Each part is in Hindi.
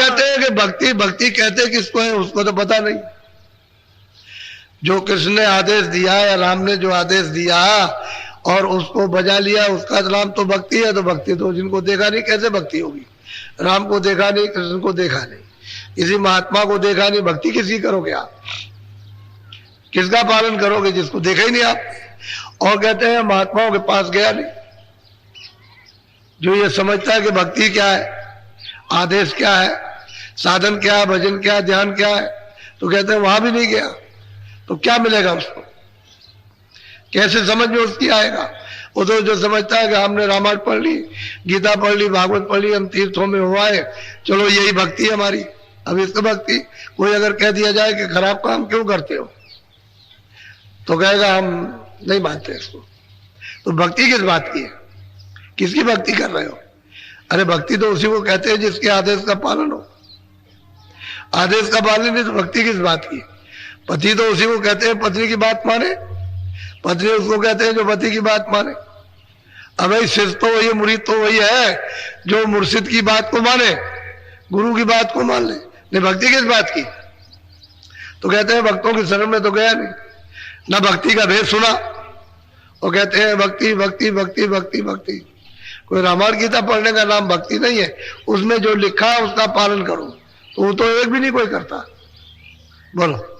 कहते हैं कि भक्ति भक्ति कहते किसको है, उसको तो पता नहीं। जो कृष्ण ने आदेश दिया या राम ने जो आदेश दिया और उसको बजा लिया, उसका नाम तो भक्ति है। तो भक्ति तो जिनको देखा नहीं कैसे भक्ति होगी? राम को देखा नहीं, कृष्ण को देखा नहीं, किसी महात्मा को देखा नहीं, भक्ति किसी करोगे आप? किसका पालन करोगे जिसको देखा ही नहीं आप? और कहते हैं महात्माओं के पास गया नहीं। जो ये समझता है कि भक्ति क्या है, आदेश क्या है, साधन क्या है, भजन क्या है, ध्यान क्या है, तो कहते हैं वहां भी नहीं गया। तो क्या मिलेगा उसको? कैसे समझ में उसकी आएगा? वो तो जो समझता है कि हमने रामायण पढ़ ली, गीता पढ़ ली, भागवत पढ़ ली, हम तीर्थों में हुआ है, चलो यही भक्ति है हमारी। अब इसको भक्ति कोई अगर कह दिया जाए कि खराब काम क्यों करते हो, तो कहेगा हम नहीं मानते इसको। तो भक्ति किस बात की है? किसकी भक्ति कर रहे हो? अरे भक्ति तो उसी को कहते हैं जिसके आदेश का पालन हो। आदेश का पालन नहीं तो भक्ति किस बात की? पति तो उसी को कहते हैं पत्नी की बात माने, पत्नी उसको कहते हैं जो पति की बात माने। अब भाई शिष्य तो वही, मुरीद तो वही है जो मुर्शिद की बात को माने, गुरु की बात को मान ले। नहीं भक्ति किस बात की? तो कहते हैं भक्तों की शरण में तो गया नहीं, ना भक्ति का भेद सुना, और कहते हैं भक्ति भक्ति भक्ति भक्ति भक्ति। कोई रामायण गीता पढ़ने का नाम भक्ति नहीं है। उसमें जो लिखा है उसका पालन करो, तो वो तो एक भी नहीं कोई करता। बोलो।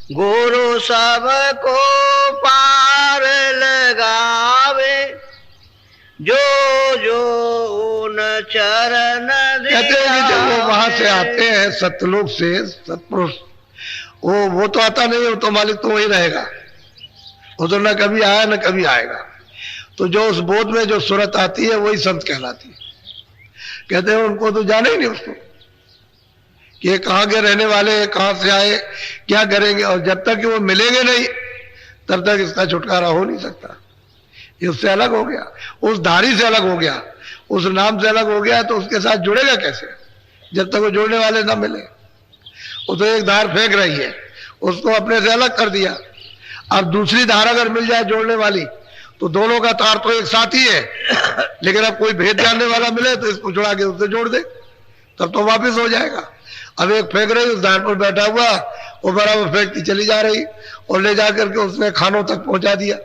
गुरु सबको पार लगावे, जो जो उन चरण कहते हैं कि जब वो वहां से आते हैं सतलोक से, सतपुरुष, वो तो आता नहीं, वो तो मालिक तो वही रहेगा, वो तो न कभी आया न कभी आएगा। तो जो उस बोध में जो सूरत आती है वही संत कहलाती है। कहते हैं उनको तो जाने ही नहीं उसको कि ये कहाँ के रहने वाले हैं, कहाँ से आए, क्या करेंगे। और जब तक कि वो मिलेंगे नहीं तब तक इसका छुटकारा हो नहीं सकता। ये उससे अलग हो गया, उस धारी से अलग हो गया, उस नाम से अलग हो गया, तो उसके साथ जुड़ेगा कैसे जब तक वो जोड़ने वाले ना मिले? वो तो एक धार फेंक रही है, उसको अपने से अलग कर दिया। अब दूसरी धार अगर मिल जाए जोड़ने वाली, तो दोनों का तार तो एक साथ ही है, लेकिन अब कोई भेद जानने वाला मिले तो इसको जुड़ा के उससे जोड़ दे, तब तो वापस हो जाएगा। अब एक फेंक रही, उस धार पर बैठा हुआ, वो बराबर फेंकती चली जा रही और ले जाकर के उसने खानों तक पहुंचा दिया।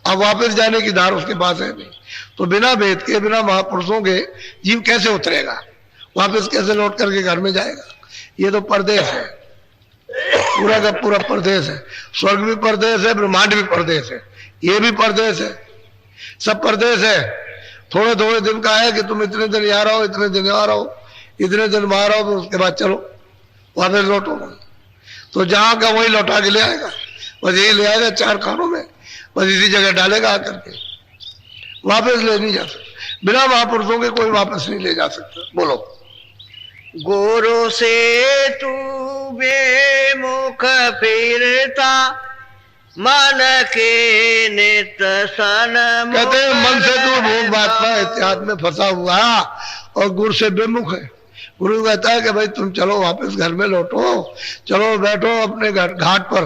अब वापस जाने की धार उसके पास है नहीं। तो बिना भेद के, बिना महापुरुषों के जीव कैसे उतरेगा, वापस कैसे लौट करके घर में जाएगा? ये तो परदेश है, पूरा का पूरा परदेश है। स्वर्ग भी परदेश है, ब्रह्मांड भी परदेश है, ये भी परदेश है, सब परदेश है। थोड़े थोड़े दिन का है कि तुम इतने दिन यहाँ रहो, इतने दिन यहाँ रहो, इतने दिन वहां रहो, तो उसके बाद चलो वापस लौटो। तो जहां का वही लौटा के ले आएगा, बस यही ले आएगा चार खानों में, बस इसी जगह डालेगा आकर के, वापस ले नहीं जा सकता। बिना महापुरुषों के कोई वापस नहीं ले जा सकता। बोलो। गुरु से तू बेमुख फिरता, मन के नित सन। कहते हैं मन से तू भोग बांटना इत्यादि में फंसा हुआ और गुरु से बेमुख है। गुरु कहता है कि भाई तुम चलो वापस घर में लौटो, चलो बैठो अपने घाट पर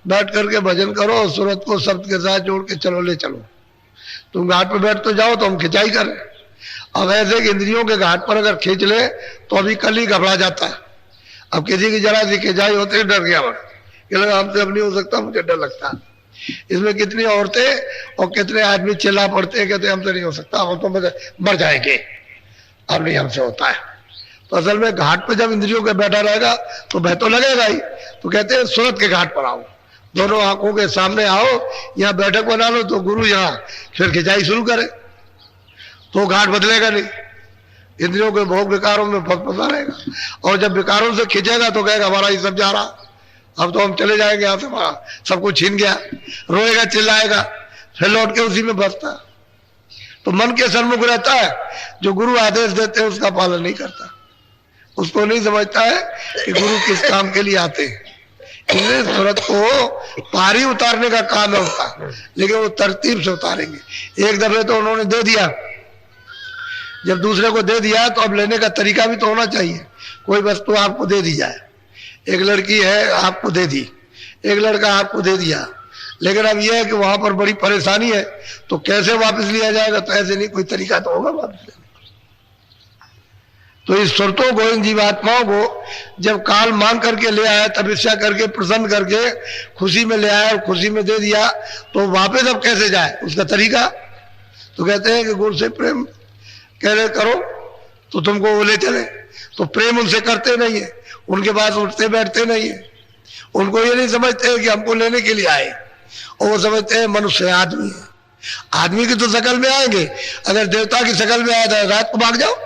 बैठ करके भजन करो, सूरत को शब्द के साथ जोड़ के चलो, ले चलो। तुम घाट पर बैठ तो जाओ तो हम खिंचाई करें। अब ऐसे कि इंद्रियों के घाट पर अगर खींच ले तो अभी कल ही घबरा जाता है। अब किसी की जरा सी खिंचाई होते ही डर गया, हमसे अब नहीं हो सकता, मुझे डर लगता है। इसमें कितनी औरतें और कितने आदमी चिल्ला पड़ते हैं, कहते हमसे नहीं हो सकता, हम तो मर जाएंगे, अब नहीं हमसे होता है। तो असल में घाट पे जब इंद्रियों के बैठा रहेगा तो भय तो लगेगा ही। तो कहते हैं सूरत के घाट पर आओ, दोनों आंखों के सामने आओ, यहाँ बैठक बना लो, तो गुरु यहाँ फिर खिंचाई शुरू करे, तो घाट बदलेगा नहीं, इंद्रियों के भोग विकारों में फंसा रहेगा। और जब विकारों से खिंचेगा तो कहेगा हमारा ये सब जा रहा, अब तो हम चले जाएंगे यहाँ से, सब कुछ छीन गया, रोएगा चिल्लाएगा, फिर लौट के उसी में फंसता। तो मन के सन्मुख रहता है, जो गुरु आदेश देते हैं उसका पालन नहीं करता, उसको नहीं समझता है कि गुरु किस काम के लिए आते हैं। इसलिए सूरत को पारी उतारने का काम है उसका, लेकिन वो तरतीब से उतारेंगे। एक दफे तो उन्होंने दे दिया, जब दूसरे को दे दिया तो अब लेने का तरीका भी तो होना चाहिए। कोई वस्तु आपको दे दी जाए, एक लड़की है आपको दे दी, एक लड़का आपको दे दिया, लेकिन अब यह है कि वहां पर बड़ी परेशानी है, तो कैसे वापस लिया जाएगा? तो ऐसे नहीं, कोई तरीका तो होगा वापस लेने। तो इस सुरतों को, इन जीवात्माओं को जब काल मांग करके ले आया, तपस्या करके, प्रसन्न करके, खुशी में ले आया और खुशी में दे दिया, तो वापस अब कैसे जाए, उसका तरीका? तो कहते हैं कि गुरु से प्रेम कह रहे करो तो तुमको वो ले चले। तो प्रेम उनसे करते नहीं है, उनके पास उठते बैठते नहीं है, उनको ये नहीं समझते कि हमको लेने के लिए आए, और वो समझते हैं मनुष्य आदमी है। आदमी की तो शकल में आएंगे, अगर देवता की शकल में आया था रात को भाग जाओ,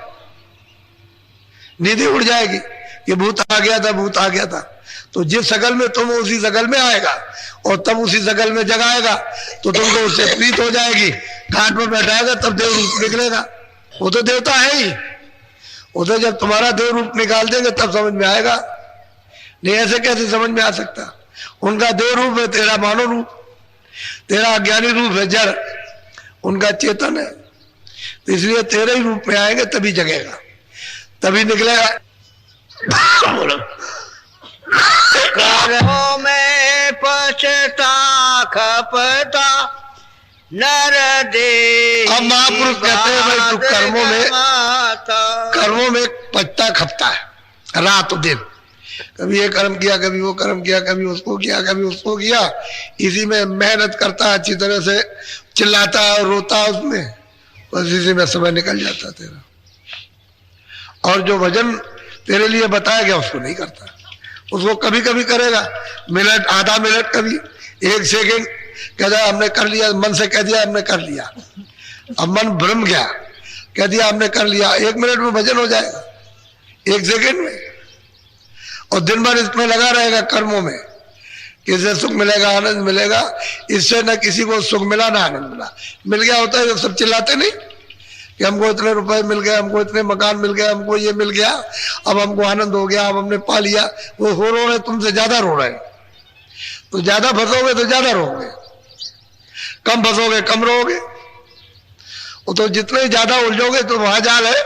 नींद उड़ जाएगी कि भूत आ गया था, भूत आ गया था। तो जिस शकल में तुम, उसी शकल में आएगा और तब उसी शकल में जगाएगा, तो तुमको उससे प्रीत हो जाएगी, घाट पर बैठाएगा, तब देव रूप निकलेगा। वो तो देवता है ही, वो तो जब तुम्हारा देव रूप निकाल देंगे तब समझ में आएगा। नहीं ऐसे कैसे समझ में आ सकता? उनका देव रूप है तेरा मानव रूप, तेरा अज्ञानी रूप है जड़, उनका चेतन है। तो इसलिए तेरे ही रूप में आएंगे तभी जगेगा, तभी निकलेगा। कर्मों में पछता खपता नर दे। अब महापुरुष कहते हैं भाई तू कर्मों में पछता खपता है रात दिन, कभी ये कर्म किया, कभी वो कर्म किया, कभी उसको किया, कभी उसको किया, इसी में मेहनत करता, अच्छी तरह से चिल्लाता और रोता, उसमें बस इसी में समय निकल जाता तेरा। और जो भजन तेरे लिए बताया गया उसको नहीं करता, उसको कभी कभी करेगा, मिनट, आधा मिनट, कभी 1 सेकेंड, कहता हमने कर लिया, मन से कह दिया हमने कर लिया, अब मन भ्रम गया, कह दिया हमने कर लिया, 1 मिनट में भजन हो जाएगा, 1 सेकेंड में। और दिन भर इसमें लगा रहेगा कर्मों में, किससे सुख मिलेगा, आनंद मिलेगा, इससे न किसी को सुख मिला ना आनंद मिला। मिल गया होता है जब सब चिल्लाते नहीं कि हमको इतने रुपए मिल गए, हमको इतने मकान मिल गए, हमको ये मिल गया, अब हमको आनंद हो गया, अब हमने पा लिया। वो रो रहे, तुमसे ज्यादा रो रहे। तो ज्यादा फंसोगे तो ज्यादा रोगे, कम फंसोगे कम रोगे। वो तो जितने ज्यादा उलझोगे तो वहां जाल है,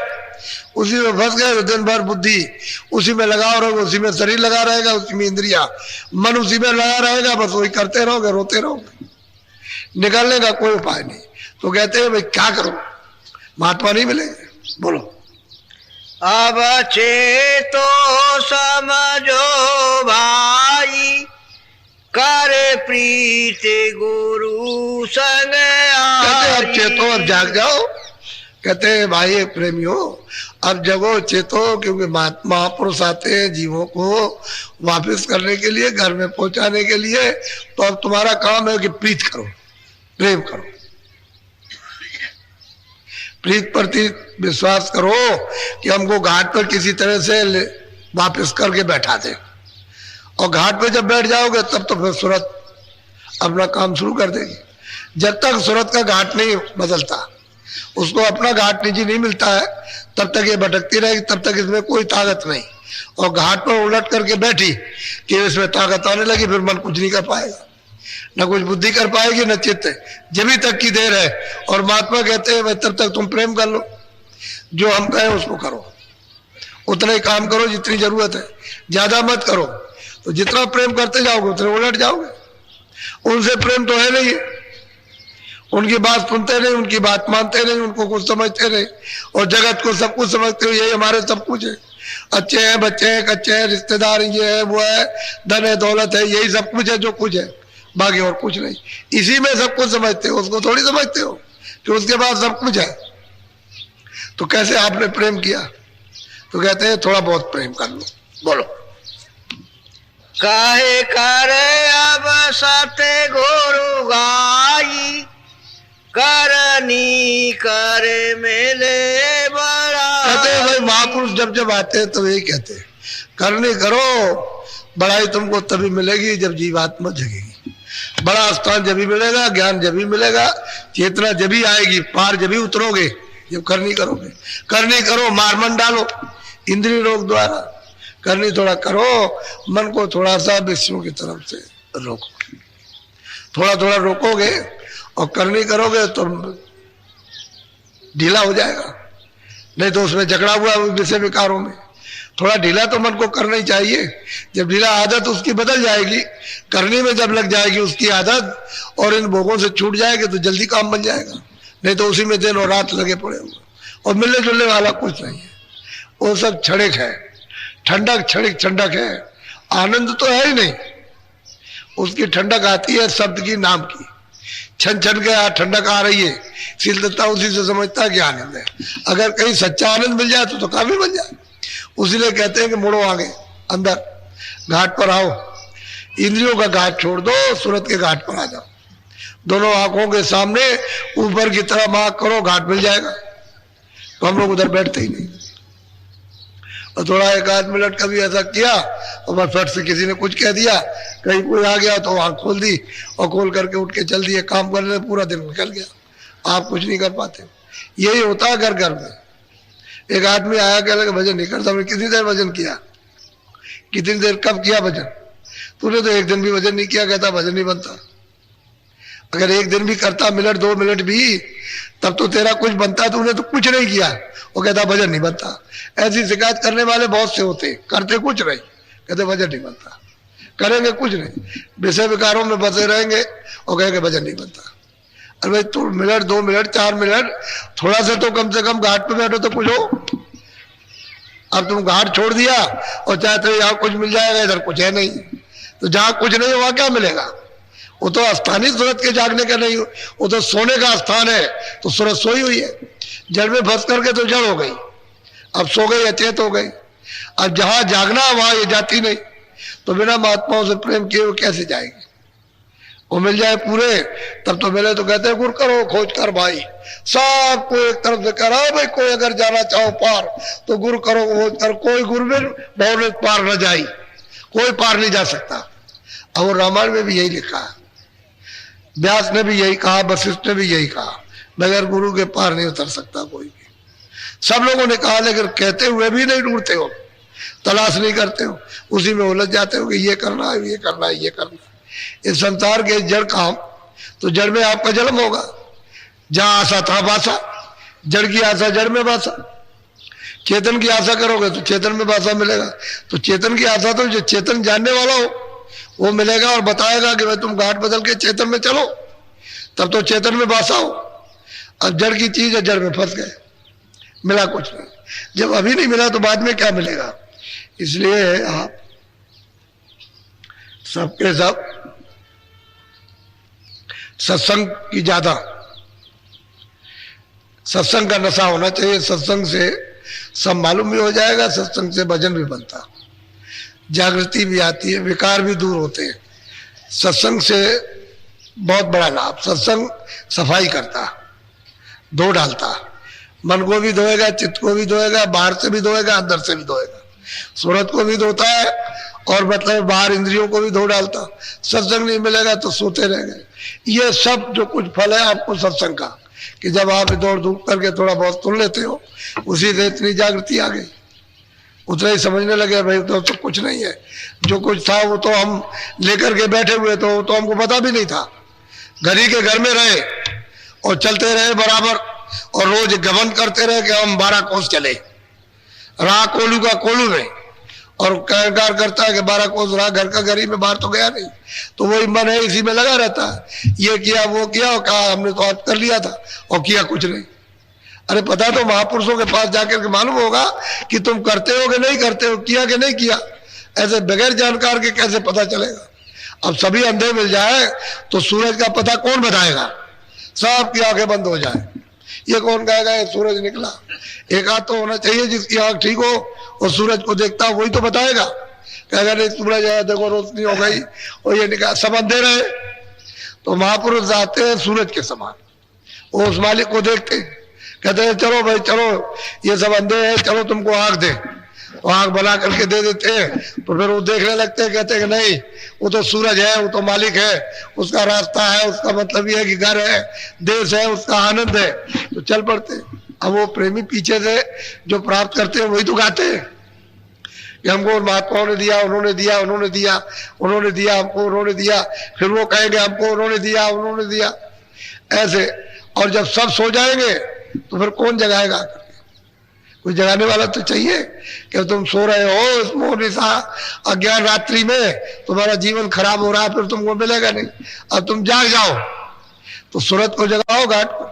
उसी में फंस गए तो दिन भर बुद्धि उसी में लगा रहोगे, उसी में शरीर लगा रहेगा, उसी में इंद्रिया, मन उसी में लगा रहेगा, बस वही करते रहोगे, रोते रहोगे, निकलने का कोई उपाय नहीं। तो कहते हैं भाई क्या करो, महात्मा नहीं मिलेंगे। बोलो। अब चेतो समझो भाई, कर प्रीत गुरु संग कहते अब चेतो, अब जाग जाओ। कहते हैं भाई प्रेमियों अब जगो, चेतो, क्योंकि महापुरुष आते हैं जीवों को वापस करने के लिए, घर में पहुंचाने के लिए। तो अब तुम्हारा काम है कि प्रीत करो, प्रेम करो, प्रीत प्रति विश्वास करो कि हमको घाट पर किसी तरह से वापस करके बैठा दे। और घाट पे जब बैठ जाओगे तब तो फिर सूरत अपना काम शुरू कर देगी। जब तक सूरत का घाट नहीं बदलता, उसको अपना घाट निजी नहीं मिलता है, तब तक ये भटकती रहेगी, तब तक इसमें कोई ताकत नहीं। और घाट पर उलट करके बैठी कि इसमें ताकत आने लगी, फिर मन कुछ नहीं कर पाएगा, न कुछ बुद्धि कर पाएगी, न चित्त। जब तक की देर है। और महात्मा कहते हैं भाई तब तक तुम प्रेम कर लो, जो हम कहें उसको करो, उतना ही काम करो जितनी जरूरत है, ज्यादा मत करो। तो जितना प्रेम करते जाओगे उतने उलट जाओगे। उनसे प्रेम तो है नहीं, उनकी बात सुनते नहीं, उनकी बात मानते नहीं, उनको कुछ समझते नहीं, और जगत को सब कुछ समझते हो, यही हमारे सब कुछ है। अच्छे हैं, बच्चे हैं, कच्चे हैं, रिश्तेदार ये है वो है, धन है, दौलत है, यही सब कुछ है जो कुछ है, बाकी और कुछ नहीं। इसी में सब कुछ समझते हो, उसको थोड़ी समझते हो कि उसके पास सब कुछ है। तो कैसे आपने प्रेम किया? तो कहते हैं थोड़ा बहुत प्रेम कर लो। बोलो। काहे करे अब सत्य गुरु गाई, करनी करे मेले बड़ा। कहते हैं भाई महापुरुष जब जब आते हैं तो यही कहते हैं करनी करो, बड़ाई तुमको तभी मिलेगी जब जीवात्मा जगेगी। बड़ा स्थान जब भी मिलेगा, ज्ञान जब भी मिलेगा, चेतना जब भी आएगी, पार जब भी उतरोगे जब करनी करोगे। करनी करो, मार मन डालो इंद्रिय रोग द्वारा, करनी थोड़ा करो, मन को थोड़ा सा विषयों की तरफ से रोको, थोड़ा थोड़ा रोकोगे और करनी करोगे तो ढीला हो जाएगा। नहीं तो उसमें झगड़ा हुआ विषय विकारों में, थोड़ा ढीला तो मन को करना ही चाहिए। जब ढीला आदत उसकी बदल जाएगी, करने में जब लग जाएगी उसकी आदत और इन भोगों से छूट जाएगी तो जल्दी काम बन जाएगा। नहीं तो उसी में दिन और रात लगे पड़े होंगे और मिलने जुलने वाला कुछ नहीं है। वो सब क्षणिक है, ठंडक क्षणिक ठंडक है, आनंद तो है ही नहीं। उसकी ठंडक आती है शब्द की, नाम की। छन छन के ठंडक आ रही है, शीतलता उसी से समझता है कि आनंद है। अगर कहीं सच्चा आनंद मिल जाए तो काफी मिल जाए। उसीलिए कहते हैं कि मुड़ो आगे, अंदर घाट पर आओ, इंद्रियों का घाट छोड़ दो, सूरत के घाट पर आ जाओ। दोनों आंखों के सामने ऊपर की तरफ आंख करो, घाट मिल जाएगा। तो हम लोग उधर बैठते ही नहीं। और थोड़ा एक आध मिनट कभी ऐसा किया और बस फट से किसी ने कुछ कह दिया, कहीं कोई आ गया तो आंख खोल दी और खोल करके उठ के चल दिए, काम करने पूरा दिन निकल गया। आप कुछ नहीं कर पाते। यही होता है घर घर में। एक आदमी आया, कह लगे भजन नहीं करता। हमने कितनी देर भजन किया? कितनी देर कब किया भजन? तूने तो एक दिन भी भजन नहीं किया। कहता भजन नहीं बनता। अगर एक दिन भी करता, मिनट 2 मिनट भी, तब तो तेरा कुछ बनता। तूने तो कुछ नहीं किया। वो कहता भजन नहीं बनता। ऐसी शिकायत करने वाले बहुत से होते, करते कुछ नहीं, कहते भजन नहीं बनता, करेंगे कुछ नहीं, विषय विकारों में बसे रहेंगे और कहेंगे भजन नहीं बनता। अरे भाई तू मिनट 2 मिनट 4 मिनट थोड़ा सा तो कम से कम घाट पे बैठो तो कुछ हो। अब तुम घाट छोड़ दिया और चाहते हो यहाँ कुछ मिल जाएगा, इधर कुछ है नहीं। तो जहां कुछ नहीं वहां क्या मिलेगा? वो तो स्थान ही सूरत के जागने का नहीं, वो तो सोने का स्थान है। तो सूरत सोई हुई है, जड़ में फंस करके तो जड़ हो गई, अब सो गई, अचेत हो गई। अब जहां जागना वहां ये जाती नहीं। तो बिना महात्माओं से प्रेम किए वो कैसे जाएगी? वो मिल जाए पूरे तब तो मिले। तो कहते हैं गुर करो खोज कर भाई, सबको एक तरफ से करा भाई। कोई अगर जाना चाहो पार तो गुरु करो खोज कर, कोई गुरु में बहु पार न जाई, कोई पार नहीं जा सकता। और रामायण में भी यही लिखा है, व्यास ने भी यही कहा, वशिष्ठ ने भी यही कहा, बगैर गुरु के पार नहीं उतर सकता कोई भी। सब लोगों ने कहा, लेकिन कहते हुए भी नहीं ढूंढते हो, तलाश नहीं करते हो, उसी में उलझ जाते हो कि ये करना है, ये करना है, ये करना है। इस संसार के जड़ काम, तो जड़ में आपका जन्म होगा। जहां आशा था बासा, जड़ की आशा जड़ में बासा। चेतन की आशा करोगे तो चेतन में बासा मिलेगा। तो चेतन की आशा तो जो चेतन जानने वाला हो वो मिलेगा और बताएगा कि भाई तुम घाट बदल के चेतन में चलो, तब तो चेतन में बासा हो। अब जड़ की चीज है, जड़ में फंस गए, मिला कुछ नहीं। जब अभी नहीं मिला तो बाद में क्या मिलेगा? इसलिए आप सबके सब सत्संग की ज्यादा, सत्संग का नशा होना चाहिए। सत्संग से सब मालूम भी हो जाएगा, सत्संग से भजन भी बनता, जागृति भी आती है, विकार भी दूर होते हैं। सत्संग से बहुत बड़ा लाभ। सत्संग सफाई करता, धो डालता, मन को भी धोएगा, चित्त को भी धोएगा, बाहर से भी धोएगा, अंदर से भी धोएगा। सूरत को भी धोता है और मतलब बाहर इंद्रियों को भी धो डालता। सत्संग नहीं मिलेगा तो सोते रह गए। ये सब जो कुछ फल है आपको सत्संग का, कि जब आप दौड़ धूप करके थोड़ा बहुत सुन लेते हो, उसी से इतनी जागृति आ गई, उतना ही समझने लगे भाई तो कुछ नहीं है। जो कुछ था वो तो हम लेकर के बैठे हुए, तो हमको पता भी नहीं था। घड़ी के घर में रहे और चलते रहे बराबर, और रोज गमन करते रहे कि हम 12 कोस चले, रहा कोलू का कोलू में, और कार करता है कि 12 कोस रहा, घर का घर ही में, बाहर तो गया नहीं। तो वही मन है, इसी में लगा रहता है, ये किया वो किया, और कहा हमने तो आज कर लिया था और किया कुछ नहीं। अरे पता तो महापुरुषों के पास जाकर के मालूम होगा कि तुम करते हो कि नहीं करते हो, किया कि नहीं किया। ऐसे बगैर जानकार के कैसे पता चलेगा? अब सभी अंधे मिल जाए तो सूरज का पता कौन बताएगा? सबकी आंखें बंद हो जाए, ये कौन कहेगा ये सूरज निकला? एक आध तो होना चाहिए जिसकी आंख ठीक हो और सूरज को देखता, वही तो बताएगा। कहेगा नहीं सूरज है, देखो रोशनी हो गई और ये निकाल, सब अंधे रहे। तो महापुरुष आते हैं सूरज के समान, वो उस मालिक को देखते, कहते हैं चलो भाई चलो, ये सब अंधे हैं, चलो तुमको आंख दे। तो आंख बना करके दे देते हैं। तो फिर वो देखने लगते हैं, कहते हैं कि नहीं वो तो सूरज है, वो तो मालिक है, उसका रास्ता है, उसका मतलब ये है कि घर है, देश है, उसका आनंद है। तो चल पड़ते हैं। अब वो प्रेमी पीछे से जो प्राप्त करते हैं वही तो गाते हैं कि हमको महात्माओं ने दिया, उन्होंने दिया, उन्होंने दिया, उन्होंने दिया हमको, उन्होंने दिया। फिर वो कहेंगे हमको उन्होंने दिया, उन्होंने दिया, ऐसे। और जब सब सो जाएंगे तो फिर कौन जगाएगा? कोई जगाने वाला तो चाहिए कि तुम सो रहे हो इस मोहनिशा अज्ञान रात्रि में, तुम्हारा जीवन खराब हो रहा है, फिर तुमको मिलेगा नहीं। अब तुम जाग जाओ तो सूरत को जगाओ, घाट को।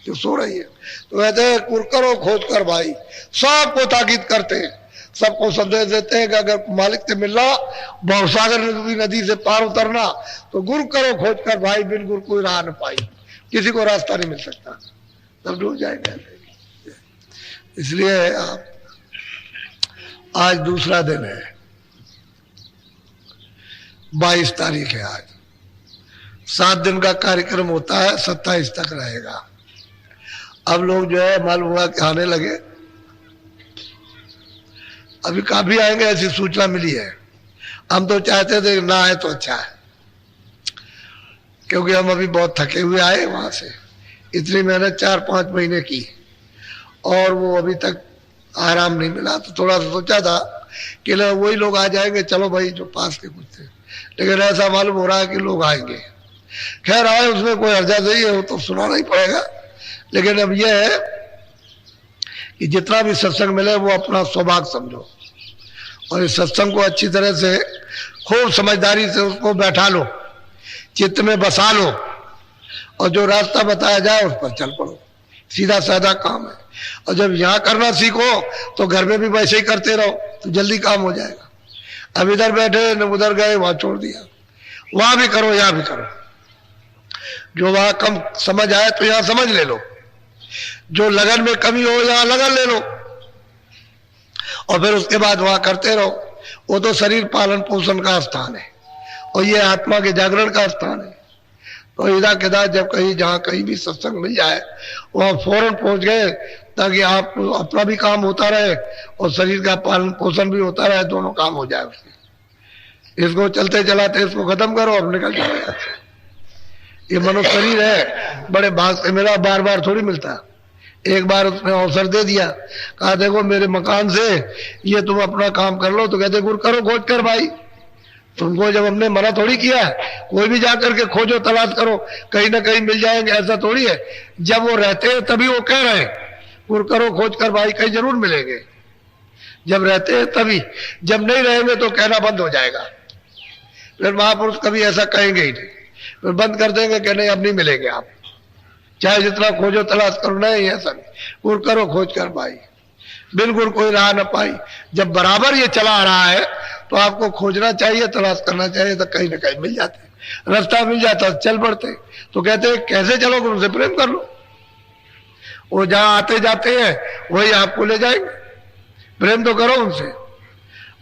जो सो रही है। तो कहते हैं कुर करो खोज कर भाई, सबको ताकीद करते हैं, सबको संदेश देते हैं कि अगर मालिक से मिलना, भवसागर नदी से पार उतरना, तो गुरु करो खोज कर भाई, बिन गुरु कोई राह न पाई, किसी को रास्ता नहीं मिल सकता, तब डूब जाएगा। इसलिए आप आज दूसरा दिन है, 22 तारीख है आज, 7 दिन का कार्यक्रम होता है, 27 तक रहेगा। अब लोग जो है मालूम हुआ कि आने लगे, अभी काफी आएंगे ऐसी सूचना मिली है। हम तो चाहते थे ना आए तो अच्छा है, क्योंकि हम अभी बहुत थके हुए आए वहां से, इतनी मेहनत 4-5 महीने की और वो अभी तक आराम नहीं मिला। तो थोड़ा सा सोचा था कि वही लोग आ जाएंगे, चलो भाई जो पास के कुछ थे, लेकिन ऐसा मालूम हो रहा है कि लोग आएंगे। खैर आए, उसमें कोई हर्जा नहीं है, वो तो सुनाना ही पड़ेगा। लेकिन अब यह है कि जितना भी सत्संग मिले वो अपना सौभाग्य समझो और इस सत्संग को अच्छी तरह से खूब समझदारी से उसको बैठा लो, चित्त में बसा लो और जो रास्ता बताया जाए उस पर चल पड़ो। सीधा साधा काम है। और जब यहाँ करना सीखो तो घर में भी वैसे ही करते रहो तो जल्दी काम हो जाएगा। अब इधर बैठे न उधर गए, वहां छोड़ दिया, वहां भी करो यहाँ भी करो। जो वहां कम समझ आए तो यहाँ समझ ले लो, जो लगन में कमी हो यहाँ लगन ले लो और फिर उसके बाद वहां करते रहो। वो तो शरीर पालन पोषण का स्थान है और ये आत्मा के जागरण का स्थान है। तो इधर किधर जब कहीं जहां कहीं भी सत्संग मिल जाए वहां फौरन पहुंच गए, ताकि आप अपना भी काम होता रहे और शरीर का पालन पोषण भी होता रहे, दोनों काम हो जाए उसके। इसको चलते चलाते इसको खत्म करो, अब निकल जाओ। ये मनुष्य शरीर है, बड़े भाग से मिला, बार बार थोड़ी मिलता। एक बार उसने अवसर दे दिया, कहा देखो मेरे मकान से ये तुम अपना काम कर लो, तो कहते गुरु करो खोज कर भाई। तुमको जब हमने मना थोड़ी किया है, कोई भी जाकर के खोजो तलाश करो, कहीं ना कहीं मिल जाएंगे, ऐसा थोड़ी है। जब वो रहते हैं तभी वो कह रहे हैं गुरु करो खोज कर भाई, कहीं जरूर मिलेंगे। जब रहते हैं तभी, जब नहीं रहेंगे तो कहना बंद हो जाएगा। फिर महापुरुष कभी ऐसा कहेंगे ही नहीं, फिर बंद कर देंगे कि नहीं अब नहीं मिलेंगे आप, चाहे जितना खोजो तलाश करो। नहीं ऐसा नहीं, गुरु करो खोज कर भाई, बिल्कुल कोई राह न पाई। जब बराबर ये चला आ रहा है तो आपको खोजना चाहिए, तलाश करना चाहिए, तो कहीं ना कहीं मिल जाते, रास्ता मिल जाता, चल पड़ते। तो कहते हैं कैसे चलोगे, उनसे प्रेम कर लो, वो जहां आते जाते हैं वही आपको ले जाएंगे, प्रेम तो करो उनसे।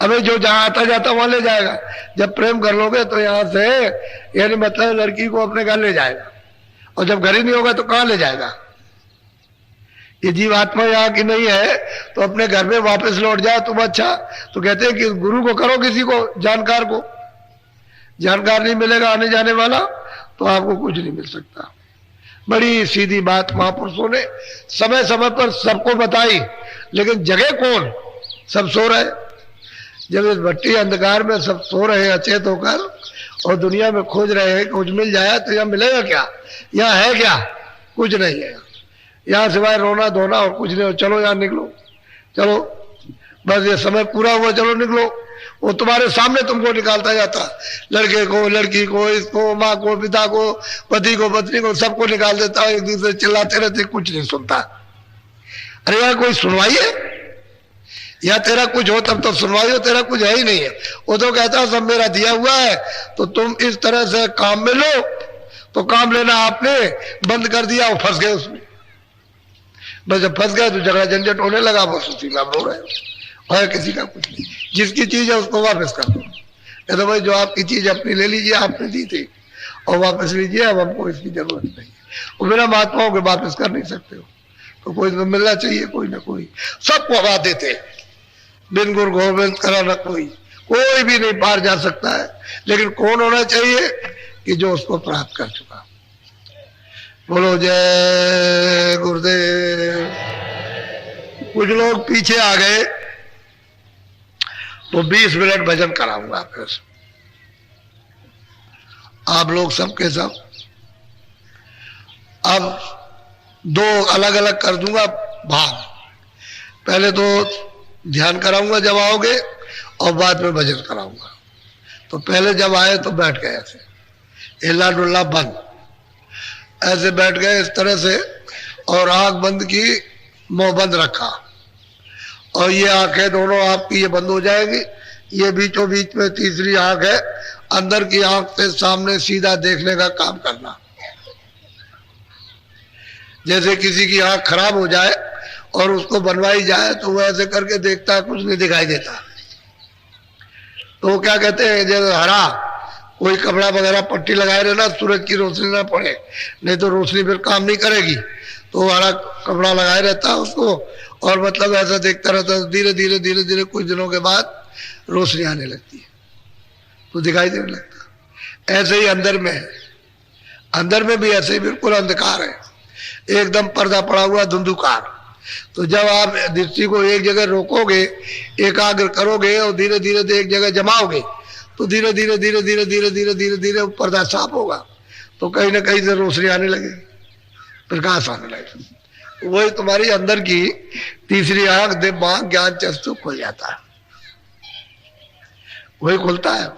अबे जो जहां आता जाता वहां ले जाएगा। जब प्रेम कर लोगे तो यहां से यानी मतलब लड़की को अपने घर ले जाएगा, और जब घर ही नहीं होगा तो कहां ले जाएगा। ये जीवात्मा यहाँ की नहीं है तो अपने घर में वापस लौट जाए तुम अच्छा। तो कहते हैं कि गुरु को करो, किसी को जानकार को, जानकार नहीं मिलेगा आने जाने वाला तो आपको कुछ नहीं मिल सकता। बड़ी सीधी बात महापुरुषों ने समय समय पर सबको बताई, लेकिन जगह कौन, सब सो रहे। जब इस भट्टी अंधकार में सब सो रहे हैं अचेत होकर और दुनिया में खोज रहे हैं कुछ मिल जाए, तो यहाँ मिलेगा क्या, यहाँ है क्या, कुछ नहीं है। यहाँ सिवाय रोना धोना और कुछ नहीं हो। चलो यहाँ निकलो, चलो बस ये समय पूरा हुआ, चलो निकलो। वो तुम्हारे सामने तुमको निकालता जाता, लड़के को, लड़की को, इसको, माँ को, पिता को, पति को, पत्नी को, सबको निकाल देता। एक दूसरे चिल्लाते रहते, कुछ नहीं सुनता। अरे यार कोई सुनवाई है, या तेरा कुछ हो तब तो सुनवाई हो, तेरा कुछ है ही नहीं है। वो तो कहता सब मेरा दिया हुआ है, तो तुम इस तरह से काम में लो। तो काम लेना आपने बंद कर दिया, वो फंस गए उसमें। बस जब फंस गए तो झगड़ा झंझट होने लगा, बस उसी में आप रो रहे हो। और किसी का कुछ नहीं, जिसकी चीज है उसको वापस कर दो। कहते तो भाई जो आपकी चीज अपनी ले लीजिए, आपने दी थी और वापस लीजिए, अब हमको इसकी जरूरत नहीं है। वो बिना महात्माओं के वापस कर नहीं सकते हो, तो कोई तो मिलना चाहिए, कोई ना कोई। सबको हवा देते, बिन गुरु गोविंद करा न कोई भी नहीं पार जा सकता है। लेकिन कौन होना चाहिए कि जो उसको प्राप्त कर चुका। बोलो जय गुरुदेव। कुछ लोग पीछे आ गए तो 20 मिनट भजन कराऊंगा, फिर आप लोग सबके सब। अब 2 अलग अलग कर दूंगा भाग, पहले तो ध्यान कराऊंगा जब आओगे और बाद में भजन कराऊंगा। तो पहले जब आए तो बैठ गए ऐसे, हिला डुल्ला बंद, ऐसे बैठ गए इस तरह से, और आंख बंद की, मुंह बंद रखा, और ये आंखें दोनों आपकी ये बंद हो जाएगी। ये बीचों बीच में तीसरी आंख है, अंदर की आंख से सामने सीधा देखने का काम करना। जैसे किसी की आंख खराब हो जाए और उसको बनवाई जाए तो वो ऐसे करके देखता है, कुछ नहीं दिखाई देता, तो वो क्या कहते हैं, जैसे हरा कोई कपड़ा वगैरह पट्टी लगाए रहे ना, सूरज की रोशनी ना पड़े, नहीं तो रोशनी फिर काम नहीं करेगी, तो हरा कपड़ा लगाए रहता है उसको, और मतलब ऐसा देखता रहता है। धीरे धीरे धीरे धीरे कुछ दिनों के बाद रोशनी आने लगती है तो दिखाई देने लगता। ऐसे ही अंदर में है, अंदर में भी ऐसे ही बिल्कुल अंधकार है, एकदम पर्दा पड़ा हुआ धुंधुकार। तो जब आप दृष्टि को एक जगह रोकोगे, एकाग्र करोगे और धीरे धीरे एक जगह जमाओगे, तो धीरे धीरे धीरे धीरे धीरे धीरे धीरे धीरे पर्दा साफ होगा, तो कहीं ना कहीं से रोशनी आने लगेगी, प्रकाश आने लगेगा। वही तुम्हारी अंदर की तीसरी आंख, दिमाग, ज्ञान चक्षु खुल जाता है, वही खुलता है,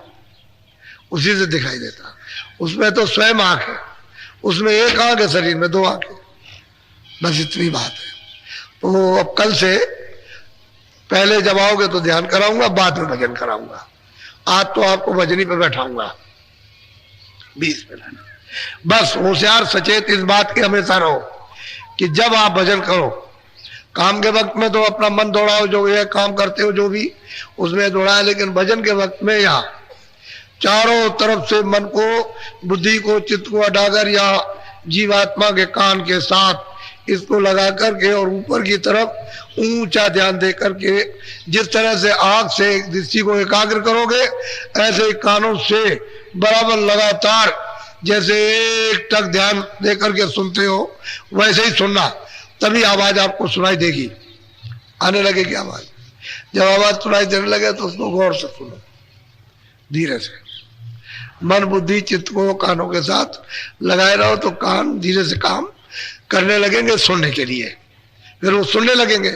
उसी से दिखाई देता है। उसमें तो स्वयं आंख है, उसमें एक आंख है, शरीर में दो आंख है, बस इतनी बात है। तो अब कल से पहले जब आओगे तो ध्यान कराऊंगा, बाद में भजन कराऊंगा। आज तो आपको भजनी पे बैठाऊंगा 20 मिनट। बस होशियार सचेत इस बात के हमेशा रहो कि जब आप भजन करो, काम के वक्त में तो अपना मन दौड़ाओ, जो ये काम करते हो जो भी उसमें दौड़ाए, लेकिन भजन के वक्त में यहाँ चारों तरफ से मन को, बुद्धि को, चित्त को हटाकर या जीवात्मा के कान के साथ इसको लगा करके और ऊपर की तरफ ऊंचा ध्यान दे करके, जिस तरह से आंख से दृष्टि को एकाग्र करोगे, ऐसे ही कानों से बराबर लगातार जैसे एक टक ध्यान दे करके सुनते हो वैसे ही सुनना, तभी आवाज आपको सुनाई देगी, आने लगेगी आवाज। जब आवाज सुनाई देने लगे तो उसको गौर से सुनो, धीरे से मन बुद्धि चित्त को कानों के साथ लगाए रहो, तो कान धीरे से काम करने लगेंगे सुनने के लिए, फिर वो सुनने लगेंगे।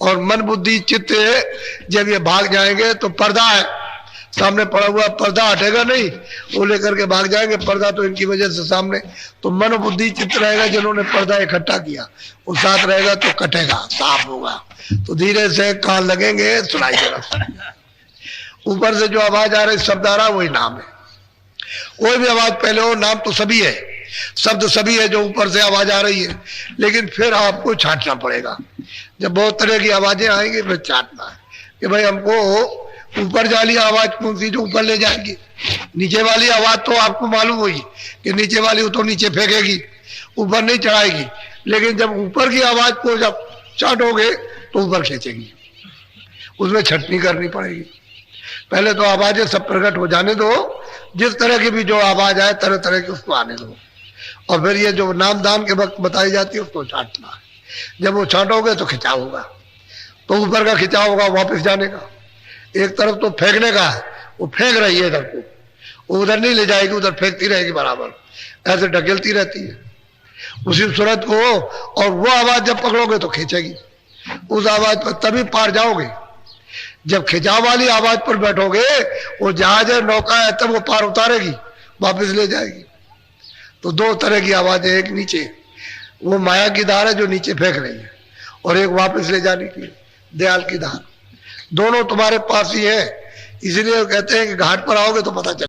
और मन बुद्धि चित्त जब ये भाग जाएंगे तो पर्दा है, सामने पड़ा हुआ पर्दा हटेगा नहीं, वो लेकर के भाग जाएंगे। पर्दा तो इनकी वजह से सामने, तो मन बुद्धि चित्त रहेगा, जिन्होंने पर्दा इकट्ठा किया वो साथ रहेगा तो कटेगा, साफ होगा, तो धीरे से कान लगेंगे, सुनाई देगा। ऊपर से जो आवाज आ रही, शब्द आ रहा, वही नाम है। कोई भी आवाज पहले हो, नाम तो सभी है, शब्द सभी है जो ऊपर से आवाज आ रही है, लेकिन फिर आपको छांटना पड़ेगा। जब बहुत तरह की आवाजें आएंगी फिर छांटना है कि भाई हमको ऊपर वाली आवाज कौन सी जो ऊपर ले जाएगी, नीचे वाली आवाज तो आपको मालूम होगी कि नीचे वाली तो नीचे फेंकेगी, ऊपर नहीं चढ़ाएगी, लेकिन जब ऊपर की आवाज को जब छांटोगे तो ऊपर खींचेगी, उसमें छटनी करनी पड़ेगी। पहले तो आवाजें सब प्रकट हो जाने दो, जिस तरह की भी जो आवाज आए तरह तरह की उसको आने दो, और फिर ये जो नाम दान के वक्त बताई जाती है उसको छांटना है। जब वो छांटोगे तो खिंचाव होगा, तो ऊपर का खिंचाव होगा वापस जाने का। एक तरफ तो फेंकने का है, वो फेंक रही है इधर को, वो उधर नहीं ले जाएगी, उधर फेंकती रहेगी बराबर, ऐसे ढकेलती रहती है उसी सूरत को, और वो आवाज जब पकड़ोगे तो खींचेगी उस आवाज पर, तभी पार जाओगे। जब खिंचाव वाली आवाज पर बैठोगे, वो जहाज है, नौका है, तब वो पार उतारेगी, वापस ले जाएगी। तो दो तरह की आवाज है, एक नीचे वो माया की धार है जो नीचे फेंक रही है, और एक वापस ले जाने की दयाल की धार। दोनों तुम्हारे पास ही है, इसलिए कहते हैं कि घाट पर आओगे तो पता चले।